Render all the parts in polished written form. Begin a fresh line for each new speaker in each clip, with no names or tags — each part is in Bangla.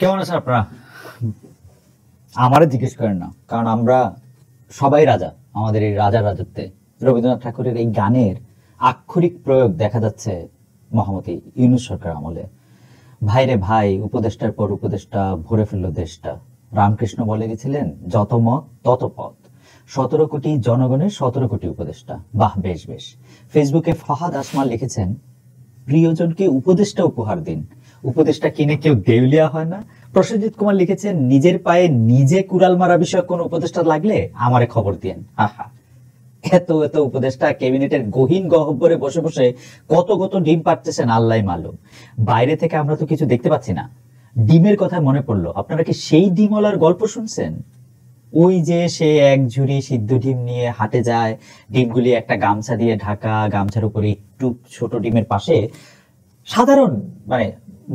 কেমন আছেন আপনারা? আমারে জিজ্ঞেস করেন না, কারণ আমরা সবাই রাজা। আমাদের এই রাজার রাজত্বে রবীন্দ্রনাথ ঠাকুরের এই গানের আক্ষরিক প্রয়োগ দেখা যাচ্ছে মহামতি ইউনূস সরকার আমলে। ভাইরে ভাই, উপদেষ্টার পর উপদেষ্টা ভরে ফেললো দেশটা। রামকৃষ্ণ বলে গেছিলেন, যত মত তত পথ। 17 কোটি জনগণের 17 কোটি উপদেষ্টা। বাহ, বেশ বেশ। ফেসবুকে ফাহাদ আসমাল লিখেছেন, প্রিয়জনকে উপদেষ্টা উপহার দিন, উপদেষ্টা কিনে কেউ দেউলিয়া হয় না। প্রসেনজিৎ কুমার লিখেছেন, নিজের পায়ে নিজে কুড়াল মারা বিষয়ক কোন উপদেষ্টা লাগলে আমারে খবর দিয়েন। আহা, এত এত উপদেষ্টা ক্যাবিনেটের গহীন গহ্বরে বসে বসে কত কত ডিম পাড়তেছেন আল্লাহ মালুম। বাইরে থেকে আমরা তো কিছু দেখতে পাচ্ছি না। ডিমের কথা মনে পড়লো, আপনারা কি সেই ডিমওয়ালার গল্প শুনছেন? ওই যে সে এক ঝুড়ি সিদ্ধ ডিম নিয়ে হাটে যায়, ডিমগুলি একটা গামছা দিয়ে ঢাকা, গামছার উপরে একটু ছোট ডিমের পাশে সাধারণ, মানে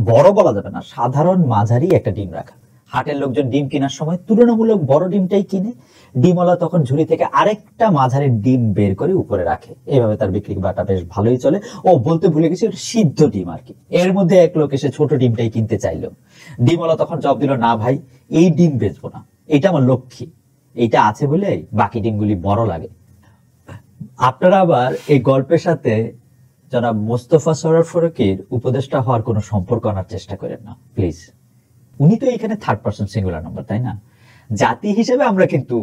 বড় বলা যাবে না, সাধারণ মাঝারি একটা ডিম রাখা। হাটের লোকজন ডিম কেনার সময় তুলনামূলক বড় ডিমটাই কিনে, ডিমওয়ালা তখন ঝুড়ি থেকে আরেকটা মাঝারি ডিম বের করে উপরে রাখে। এইভাবে তার বিক্রি বাটা বেশ ভালোই চলে। ও বলতে ভুলে গেছি, সিদ্ধ ডিম আর কি। এর মধ্যে এক লোক এসে ছোট ডিমটাই কিনতে চাইলো। ডিমওয়ালা তখন জবাব দিল, না ভাই, এই ডিম বেচবো না, এটা আমার লক্ষ্মী, এইটা আছে বলে বাকি ডিমগুলি বড় লাগে। আপনারা আবার এই গল্পের সাথে জনাব মোস্তফা সরোয়ার ফারুকীর উপদেষ্টা হওয়ার কোনো সম্পর্ক আনার চেষ্টা করেন না প্লিজ। উনি তো এখানে থার্ড পারসন সিঙ্গুলার নাম্বার, তাই না? জাতি হিসেবে আমরা কিন্তু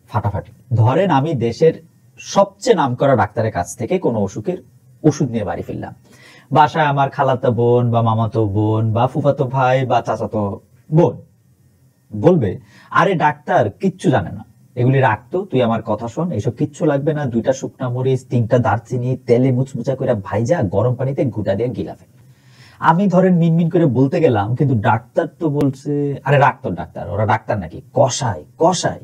ফাটাফাটি। ধরেন আমি দেশের সবচেয়ে নামকরা ডাক্তারের কাছ থেকে কোনো অসুখের ওষুধ নিয়ে বাড়ি ফিরলাম। বাসায় আমার খালাতো বোন বা মামাতো বোন বা ফুফাতো ভাই বা চাচাতো বোন বলবে, আরে ডাক্তার কিচ্ছু জানে না, এগুলি রাখতো, তুই আমার কথা শোন, এসব কিচ্ছু লাগবে না, 2টা শুকনা মরিচ, 3টা দারচিনি তেলে মুচমুচা করে ভাইজা গরম পানিতে গুটা দিয়ে গিলা ফেল। আমি ধরেন মিনমিন করে বলতে গেলাম, কিন্তু ডাক্তার তো বলছে, আরে রাখতো ডাক্তার, ওরা ডাক্তার নাকি, কসাই কসাই।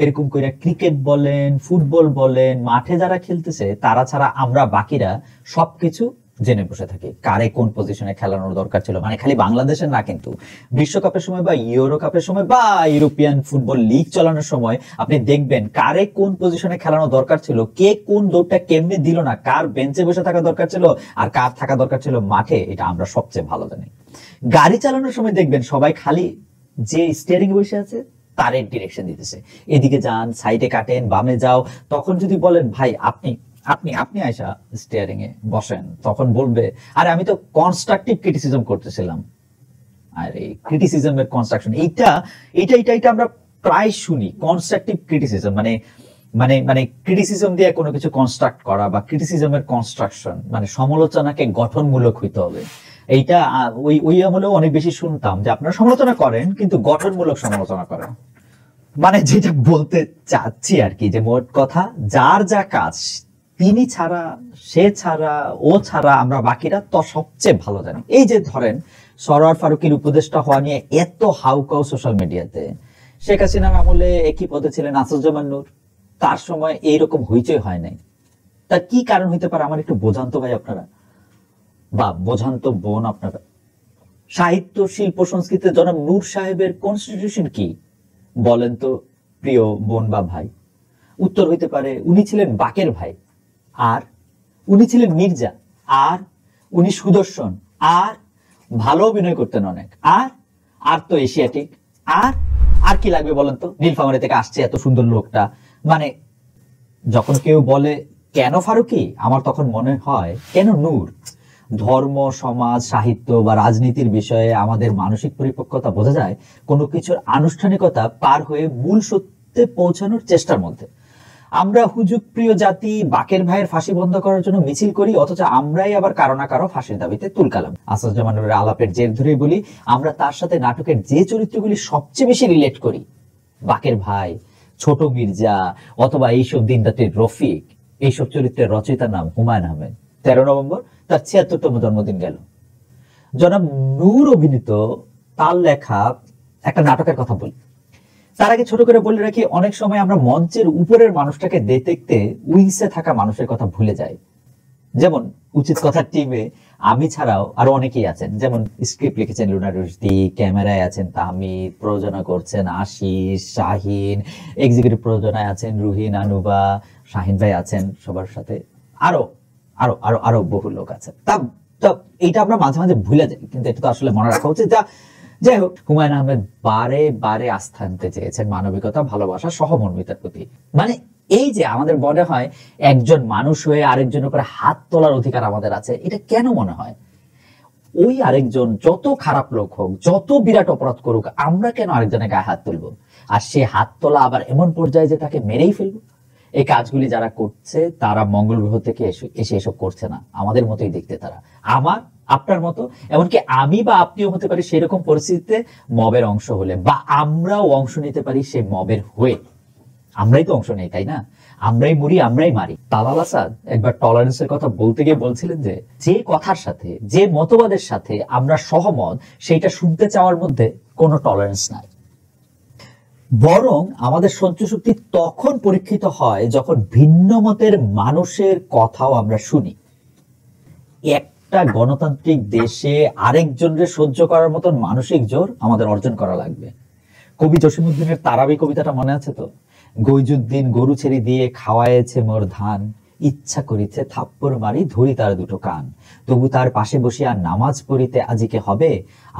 এরকম করে ক্রিকেট বলেন, ফুটবল বলেন, মাঠে যারা খেলতেছে তারা ছাড়া আমরা বাকিরা সবকিছু জেনে বসে থাকি। কারে কোন পজিশনে খেলানোর দরকার ছিল, মানে খালি বাংলাদেশের না, কিন্তু বিশ্বকাপের সময় বা ইউরো কাপের সময় বা ইউরোপিয়ান ফুটবল লিগ চালানোর সময় আপনি দেখবেন কারে কোন পজিশনে খেলানো দরকার ছিল, কে কোন দৌড়টা কেমনে দিল না, কার বেঞ্চে বসে থাকা দরকার ছিল আর কার থাকা দরকার ছিল মাঠে, এটা আমরা সবচেয়ে ভালো জানি। গাড়ি চালানোর সময় দেখবেন সবাই খালি যে স্টিয়ারিং বসে আছে তারের ডিরেকশন দিতেছে, এদিকে যান, সাইডে কাটেন, বামে যাও। তখন যদি বলেন, ভাই আপনি আপনি আপনি আয়সা স্টিয়ারিং এ বসেন, তখন বলবে, আরে আমি তো কনস্ট্রাকটিভ ক্রিটিসিজম করতেছিলাম। আরে ক্রিটিসিজমের কনস্ট্রাকশন, এইটা এইটা এটা এটা আমরা প্রায় শুনি। কনস্ট্রাকটিভ ক্রিটিসিজম মানে মানে মানে ক্রিটিসিজম দিয়ে কোনো কিছু কনস্ট্রাক্ট করা, বা ক্রিটিসিজমের কনস্ট্রাকশন মানে সমালোচনাকে গঠনমূলক হইতে হবে। এইটা ওই ওই আমলেও অনেক বেশি শুনতাম যে আপনারা সমালোচনা করেন কিন্তু গঠনমূলক সমালোচনা করেন। মানে যেটা বলতে চাচ্ছি আর কি, যে মোট কথা যার যা কাজ তিনি ছাড়া, সে ছাড়া, ও ছাড়া আমরা বাকিরা তো সবচেয়ে ভালো জানি। এই যে ধরেন সরোয়ার ফারুকীর উপদেষ্টা হওয়া নিয়ে এত হাউকাউ সোশ্যাল মিডিয়াতে, শেখ হাসিনার আমলে একই পদে ছিলেন আসাদুজ্জামান নূর, তার সময় এইরকম হইচই হয় নাই। তার কি কারণ হইতে পারে আমার একটু বোঝান তো ভাই আপনারা, বা বোঝান তো বোন আপনারা। সাহিত্য, শিল্প, সংস্কৃতিতে জনাব নূর সাহেবের কনস্টিটিউশন কি বলেন তো প্রিয় বোন বা ভাই? উত্তর হইতে পারে, উনি ছিলেন বাকের ভাই, আর উনি ছিলেন মির্জা, আর উনি সুদর্শন, আর ভালো অভিনয় করতেন অনেক, আর আর তো এশিয়াটিক, আর আর কি লাগবে বলেন তো? নীলফামারী থেকে আসছে এত সুন্দর লোকটা। মানে যখন কেউ বলে কেন ফারুকী, আমার তখন মনে হয় কেন নূর? ধর্ম, সমাজ, সাহিত্য বা রাজনীতির বিষয়ে আমাদের মানসিক পরিপক্কতা বোঝা যায় কোনো কিছুর আনুষ্ঠানিকতা পার হয়ে মূল সত্যে পৌঁছানোর চেষ্টার মধ্যে। আমরা হুজুগ প্রিয় জাতি বাকের ভাইয়ের ফাঁসি বন্ধ করার জন্য মিছিল করি, অথচ আমরাই আবার কারো না কারো ফাঁসির দাবিতে তুলকালাম। আসাদুজ্জামান নূরের আলাপের জের ধরেই বলি, আমরা তার সাথে নাটকের যে চরিত্রগুলি সবচেয়ে বেশি রিলেট করি, বাকের ভাই, ছোট মির্জা, অথবা এইসব দিনরাতের রফিক, এইসব চরিত্রের রচয়িতার নাম হুমায়ুন আহমেদ। 13 নভেম্বর তার 76তম জন্মদিন গেল। জনাব নূর অভিনীত তার লেখা একটা নাটকের কথা বলি। তার আগে ছোট করে বলে রাখি, অনেক সময় আমরা মঞ্চের উপরের মানুষটাকে দেখতে উইংসে থাকা মানুষের কথা ভুলে যাই। যেমন উচিত কথার টিমে আমি ছাড়াও আরো অনেকেই আছেন, যেমন স্ক্রিপ্ট লিখেছেন লুনা রুশদি, ক্যামেরায় আছেন তাহমিদ, প্রযোজনা করছেন আশিস, শাহিন, এক্সিকিউটিভ প্রযোজনায় আছেন রুহিন, আনুবা, শাহিন ভাই আছেন, সবার সাথে আরো আরো আরো আরো বহু লোক আছে। তা এইটা আমরা মাঝে মাঝে ভুলে যাই, কিন্তু এটা তো আসলে মনে রাখা উচিত। যাই হোক, হুমায়ুন আহমেদ বারে বারে আস্থা আনতে চেয়েছেন মানবিকতা, ভালোবাসা, সহমর্মিতার প্রতি। মানে এই যে আমাদের মনে হয় একজন মানুষ হয়ে আরেকজনের উপরে হাত তোলার অধিকার আমাদের আছে, এটা কেন মনে হয়? ওই আরেকজন যত খারাপ লোক হোক, যত বিরাট অপরাধ করুক, আমরা কেন আরেকজনের গায়ে হাত তুলবো? আর সে হাত তোলা আবার এমন পর্যায়ে যে তাকে মেরেই ফেলবো। এই কাজগুলি যারা করছে তারা মঙ্গল গ্রহ থেকে এসে এসব করছে না, আমাদের মতোই দেখতে তারা, আমার আপনার মতো। এমনকি আমি বা আপনিও হতে পারি সেরকম পরিস্থিতিতে মবের অংশ হলে, বা আমরাও অংশ নিতে পারি সে মবের হয়ে। আমরাই তো অংশ নেই, তাই না? আমরাই মরি, আমরাই মারি। তালাল আসাদ একবার টলারেন্সের কথা বলতে গিয়ে বলছিলেন যে যে কথার সাথে, যে মতবাদের সাথে আমরা সহমত, সেইটা শুনতে চাওয়ার মধ্যে কোনো টলারেন্স নাই। বরং আমাদের সহ্য শক্তি তখন পরীক্ষিত হয় যখন ভিন্ন মতের মানুষের কথাও আমরা শুনি। একটা গণতান্ত্রিক দেশে আরেকজনের সহ্য করার মতন মানসিক জোর আমাদের অর্জন করা লাগবে। কবি জসিমউদ্দিনের তারাবি কবিতাটা মনে আছে তো? গইজুদ্দিন গরু ছেড়ে দিয়ে খাওয়ায়েছে মোর ধান, ইচ্ছা করিছে থাপ্পড় মারি ধরি তার দুটো কান, তবু তার পাশে বসিয়া নামাজ পড়িতে আজিকে হবে,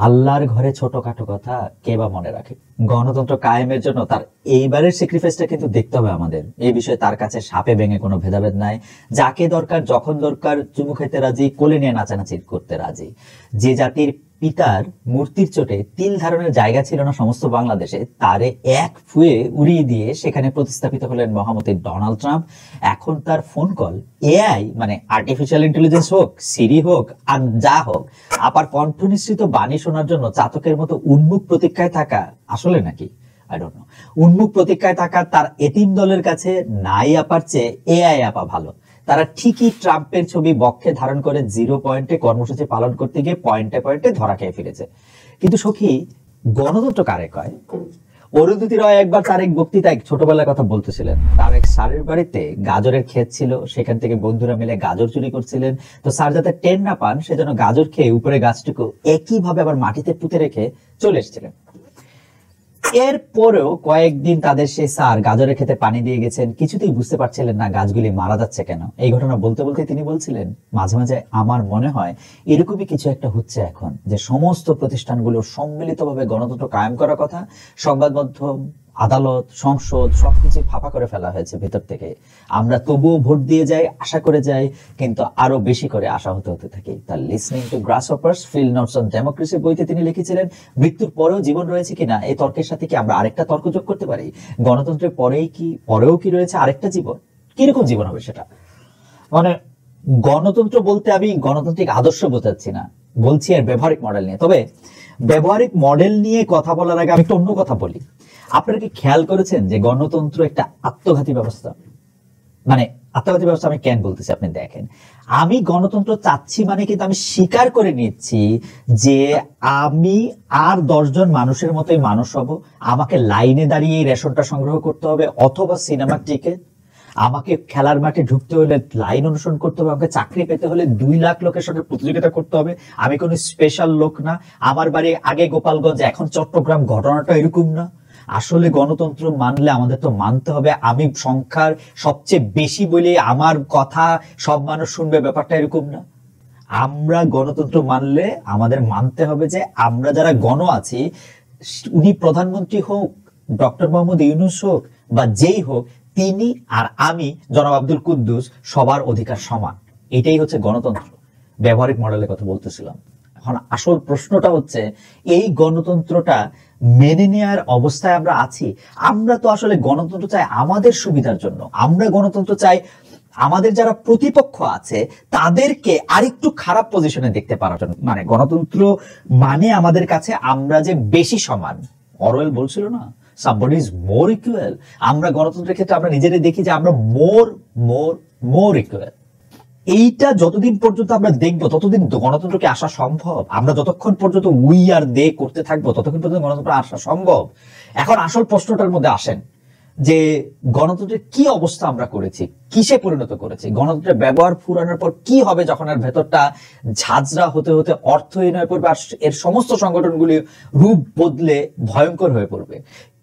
আল্লাহর ঘরে ছোটখাটো কথা কে বা মনে রাখে। গণতন্ত্র কায়েমের জন্য তার এইবারের স্যাক্রিফাইসটা কিন্তু দেখতে হবে আমাদের। এই বিষয়ে তার কাছে সাপে ভেঙে কোনো ভেদাভেদ নাই। যাকে দরকার যখন দরকার চুমু খাইতে রাজি, কোলে নিয়ে নাচানাচি করতে রাজি। যে জাতির পিতার মূর্তির চোটে তিল ধারণের জায়গা ছিল না সমস্ত বাংলাদেশে, তারে এক ফুয়ে উড়িয়ে দিয়ে সেখানে প্রতিস্থাপিত হলেন মহামতি ডোনাল্ড ট্রাম্প। এখন তার ফোন কল এআই, মানে আর্টিফিশিয়াল ইন্টেলিজেন্স হোক, সিরি হোক, আর যা হোক, আপার কণ্ঠ নিঃসৃত বাণী শোনার জন্য চাতকের মতো উন্মুখ প্রতীক্ষায় থাকা আসলে নাকি আই ডোন্ট নো। উন্মুখ প্রতীক্ষায় থাকা তার এতিম দলের কাছে নাই আপার চেয়ে এআই আপা ভালো। তারা ঠিকই ট্রাম্পের ছবি বক্ষে ধারণ করে 0 পয়েন্টে কর্মসূচি পালন করতে গিয়ে পয়েন্টে পয়েন্টে ধরা খেয়ে ফিরেছে। কিন্তু সখী, গণতন্ত্র কারে কয়? অরুন্ধতী রয় একবার তার এক বক্তৃতায় ছোটবেলার কথা বলতেছিলেন। তার এক স্যারের বাড়িতে গাজরের ক্ষেত ছিল, সেখান থেকে বন্ধুরা মিলে গাজর চুরি করছিলেন। তো স্যার যাতে টের না পান সেজন্য গাজর খেয়ে উপরে গাছটুকু একইভাবে আবার মাটিতে পুঁতে রেখে চলে এসেছিলেন। এরপরেও কয়েকদিন তাদের সেই স্যার গাজরের ক্ষেতে পানি দিয়ে গেছেন, কিছুতেই বুঝতে পারছিলেন না গাছগুলি মারা যাচ্ছে কেন। এই ঘটনা বলতে বলতে তিনি বলছিলেন, মাঝে মাঝে আমার মনে হয় এরকমই কিছু একটা হচ্ছে এখন, যে সমস্ত প্রতিষ্ঠানগুলো সম্মিলিতভাবে গণতন্ত্র কায়েম করার কথা, সংবাদ মাধ্যম, আদালত, সংসদ সবকিছু ফাঁপা করে ফেলা হয়েছে ভেতর থেকে। আমরা তবুও ভোট দিয়ে যাই, আশা করে যাই, কিন্তু আরো বেশি করে আশা হতে থাকি। তার listening to grasshoppers field notes on democracy বইতে তিনি লিখেছিলেন, মৃত্যুর পরেও জীবন রয়েছে কিনা এই তর্কের সাথে কি আমরা আরেকটা তর্ক যোগ করতে পারি? গণতন্ত্রের পরেও কি রয়েছে আরেকটা জীবন? কিরকম জীবন হবে সেটা? মানে গণতন্ত্র বলতে আমি গণতান্ত্রিক আদর্শ বোঝাচ্ছি না, বলছি এর ব্যবহারিক মডেল নিয়ে। তবে ব্যবহারিক মডেল নিয়ে কথা বলার আগে আমি একটা অন্য কথা বলি। আপনারা কি খেয়াল করেছেন যে গণতন্ত্র একটা আত্মঘাতী ব্যবস্থা? মানে আত্মঘাতী ব্যবস্থা আমি কেন বলতেছি আপনি দেখেন। আমি গণতন্ত্র চাচ্ছি মানে কিন্তু আমি স্বীকার করে নিচ্ছি যে আমি আর 10 জন মানুষের মতোই মানুষ হব। আমাকে লাইনে দাঁড়িয়ে রেশনটা সংগ্রহ করতে হবে, অথবা সিনেমার টিকিট। আমাকে খেলার মাঠে ঢুকতে হলে লাইন অনুসরণ করতে হবে, আমাকে চাকরি পেতে হলে 2 লাখ লোকের সঙ্গে প্রতিযোগিতা করতে হবে। আমি কোনো স্পেশাল লোক না, আমার বাড়ি আগে গোপালগঞ্জ এখন চট্টগ্রাম, ঘটনাটা এরকম না। আসলে গণতন্ত্র মানলে আমাদের তো মানতে হবে আমি সংখ্যার সবচেয়ে বেশি বলে আমার কথা সব মানুষ শুনবে, ব্যাপারটা এরকম না। আমরা গণতন্ত্র মানলে আমাদের মানতে হবে যে আমরা যারা গণ আছি, উনি প্রধানমন্ত্রী হোক, ডক্টর মোহাম্মদ ইউনূস হোক, বা যেই হোক, তিনি আর আমি জনাব আব্দুল কুদ্দুস সবার অধিকার সমান। এটাই হচ্ছে গণতন্ত্র। ব্যবহারিক মডেলের কথা বলতেছিলাম। এখন আসল প্রশ্নটা হচ্ছে, এই গণতন্ত্রটা মেনে নেওয়ার অবস্থায় আমরা আছি? আমরা তো আসলে গণতন্ত্র চাই আমাদের সুবিধার জন্য। আমরা গণতন্ত্র চাই আমাদের যারা প্রতিপক্ষ আছে তাদেরকে আরেকটু খারাপ পজিশনে দেখতে পারার জন্য। মানে গণতন্ত্র মানে আমাদের কাছে আমরা যে বেশি সমান। অরওয়েল বলছিল না, somebody is more equal। আমরা গণতন্ত্রের ক্ষেত্রে আমরা নিজেরাই দেখি যে আমরা more equal। এইটা যতদিন পর্যন্ত আমরা দেখবো ততদিন গণতন্ত্রকে আসা সম্ভব। আমরা যতক্ষণ পর্যন্ত উই আর দে করতে থাকবো ততক্ষণ পর্যন্ত গণতন্ত্র আসা সম্ভব। এখন আসল প্রশ্নটার মধ্যে আসেন যে গণতন্ত্রের কি অবস্থা আমরা করেছি, কিসে পরিণত করেছি? গণতন্ত্রের ব্যবহার ফুরানোর পর কি হবে যখন এর ভেতরটা ঝাঁঝরা হতে হতে অর্থহীন হয়ে পড়বে, আর এর সমস্ত সংগঠনগুলি রূপ বদলে ভয়ঙ্কর হয়ে পড়বে?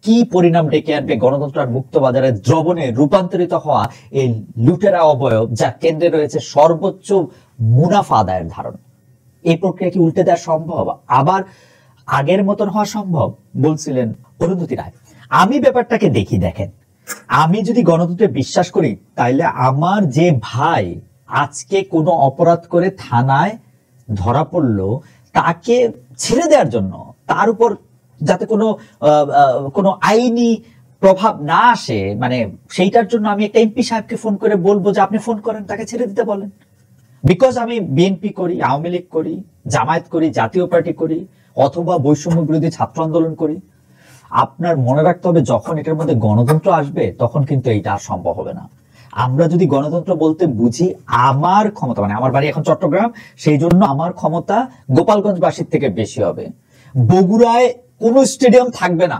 কি পরিণাম ডেকে আনবে গণতন্ত্র আর মুক্ত বাজারে দ্রবণে রূপান্তরিত হওয়া এই লুটেরা অবয়ব, যা কেন্দ্রে রয়েছে সর্বোচ্চ মুনাফা আদায়ের ধারণা? এই প্রক্রিয়া কি উল্টে দেওয়া সম্ভব? আবার আগের মতন হওয়া সম্ভব, বলছিলেন অরুন্ধতী রায়। আমি ব্যাপারটাকে দেখি, দেখেন, আমি যদি গণতন্ত্রে বিশ্বাস করি, তাইলে আমার যে ভাই আজকে কোনো অপরাধ করে থানায় ধরা পড়লো, তাকে ছেড়ে দেওয়ার জন্য, তার উপর যাতে কোনো আইনি প্রভাব না আসে, মানে সেইটার জন্য আমি একটা এমপি সাহেবকে ফোন করে বলবো যে আপনি ফোন করেন, তাকে ছেড়ে দিতে বলেন। বিকজ আমি বিএনপি করি, আওয়ামী লীগ করি, জামায়াত করি, জাতীয় পার্টি করি, অথবা বৈষম্য বিরোধী ছাত্র আন্দোলন করি। আপনার মনে রাখতে হবে, যখন এটার মধ্যে গণতন্ত্র আসবে তখন কিন্তু এইটা আর সম্ভব হবে না। আমরা যদি গণতন্ত্র বলতে বুঝি আমার ক্ষমতা, মানে আমার বাড়ি এখন চট্টগ্রাম, সেই জন্য আমার ক্ষমতা গোপালগঞ্জবাসীর থেকে বেশি হবে। বগুড়ায় কোনো স্টেডিয়াম থাকবে না,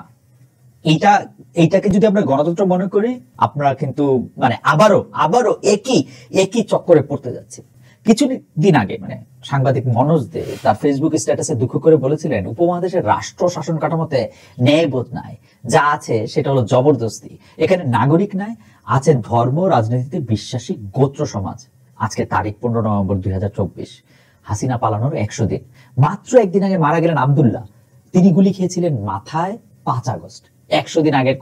এইটাকে যদি আমরা গণতন্ত্র মনে করি, আপনারা কিন্তু মানে আবারও একই চক্করে পড়তে যাচ্ছে। কিছুদিন আগে মানে সাংবাদিক মনোজ দে তার ফেসবুক স্ট্যাটাসে দুঃখ করে বলেছিলেন, উপমহাদেশের রাষ্ট্র শাসন কাঠামোতে ন্যায়বোধ নাই, যা আছে সেটা হলো জবরদস্তি। এখানে নাগরিক নাই, আছে ধর্ম রাজনীতিতে বিশ্বাসী গোত্র সমাজ। আজকে তারিখ 15 নভেম্বর 2024, হাসিনা পালানোর 100 দিন। মাত্র একদিন আগে মারা গেলেন আব্দুল্লাহ, তিনি গুলি খেয়েছিলেন মাথায় 5 আগস্ট। 100 দিন আগের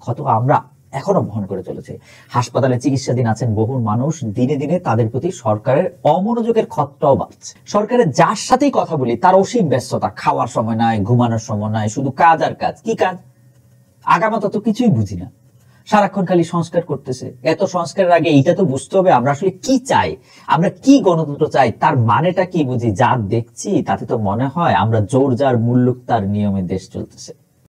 ক্ষত আমরা এখনো বহন করে চলেছে। হাসপাতালে চিকিৎসাধীন আছেন বহু মানুষ, দিনে দিনে তাদের প্রতি সরকারের অমনোযোগের ক্ষতটাও বাড়ছে। সরকারের যার সাথেই কথা বলি তার অসীম ব্যস্ততা, খাওয়ার সময় নাই, ঘুমানোর সময় নাই, শুধু কাজ আর কাজ। কি কাজ? আগামাতা তো কিছুই বুঝি না, সারাক্ষণ খালি সংস্কার করতেছে। এত সংস্কারের আগে এইটা তো বুঝতে হবে আমরা আসলে কি চাই, আমরা কি গণতন্ত্র চাই, তার মানেটা কি বুঝি। যা দেখছি তাতে তো মনে হয় আমরা জোর যার মুল্লুক তার নিয়মে দেশ চলতেছে।